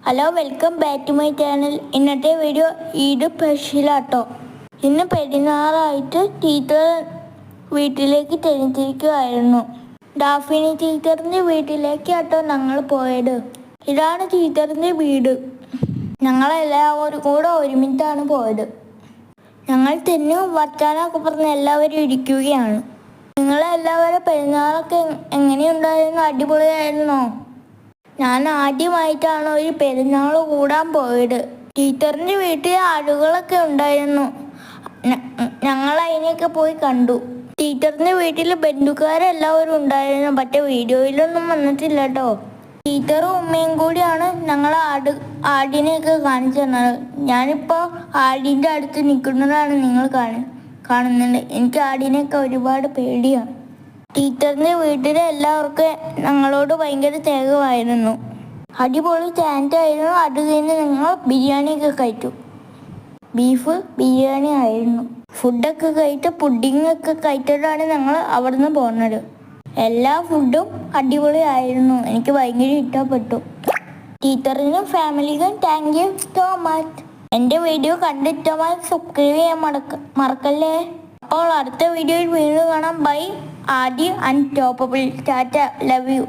Hello, welcome back to my channel. ഇന്നത്തെ video Eid സ്പെഷ്യലാട്ടോ. ഇന്ന് പെരുന്നാളായിട്ട് ടീച്ചർ വീട്ടിലേക്ക് ക്ഷണിച്ചിരിക്കുമായിരുന്നു. ഡാഫിനി ടീച്ചറിൻ്റെ വീട്ടിലേക്കാട്ടോ ഞങ്ങൾ പോയത്. ഇതാണ് ടീച്ചറിൻ്റെ വീട്. ഞങ്ങളെല്ലാവരും കൂടെ ഒരുമിച്ചാണ് പോയത്. ഞങ്ങൾ തന്നെ വർത്താനമൊക്കെ പറഞ്ഞ് എല്ലാവരും ഇരിക്കുകയാണ്. നിങ്ങളെല്ലാവരും പെരുന്നാളൊക്കെ എങ്ങനെയുണ്ടായിരുന്നു? അടിപൊളിയായിരുന്നോ? ഞാൻ ആദ്യമായിട്ടാണ് ഒരു പെരുന്നാൾ കൂടാൻ പോയത്. ടീച്ചറിൻ്റെ വീട്ടിൽ ആളുകളൊക്കെ ഉണ്ടായിരുന്നു. ഞങ്ങൾ അതിനെയൊക്കെ പോയി കണ്ടു. ടീച്ചറിൻ്റെ വീട്ടിൽ ബന്ധുക്കാരെല്ലാവരും ഉണ്ടായിരുന്നു. പക്ഷേ വീഡിയോയിലൊന്നും വന്നിട്ടില്ല കേട്ടോ. ടീച്ചറും ഉമ്മയും കൂടിയാണ് ഞങ്ങൾ ആടിനെയൊക്കെ കാണിച്ചു തന്നത്. ഞാനിപ്പോൾ ആടിൻ്റെ അടുത്ത് നിൽക്കുന്നതാണ് നിങ്ങൾ കാണുന്നുണ്ട്. എനിക്ക് ആടിനെയൊക്കെ ഒരുപാട് പേടിയാണ്. ടീച്ചറിൻ്റെ വീട്ടിലെ എല്ലാവർക്കും ഞങ്ങളോട് ഭയങ്കര സ്നേഹമായിരുന്നു. അടിപൊളി ചാൻസായിരുന്നു. അത് കഴിഞ്ഞ് ഞങ്ങൾ ബിരിയാണിയൊക്കെ കഴിച്ചു. ബീഫ് ബിരിയാണി ആയിരുന്നു. ഫുഡൊക്കെ കഴിച്ച് പുഡിങ്ങൊക്കെ കഴിച്ചിട്ടാണ് ഞങ്ങൾ അവിടെ നിന്ന് പോകുന്നത്. എല്ലാ ഫുഡും അടിപൊളിയായിരുന്നു. എനിക്ക് ഭയങ്കര ഇഷ്ടപ്പെട്ടു. ടീച്ചറിനും ഫാമിലിക്കും താങ്ക് യു സോ മച്ച്. എൻ്റെ വീഡിയോ കണ്ടിഷ്ടമായി സബ്സ്ക്രൈബ് ചെയ്യാൻ മറക്കല്ലേ. അപ്പോൾ അടുത്ത വീഡിയോയിൽ വീണ്ടും കാണാം. Bye. Aadi unstoppable. Ta ta. Love U.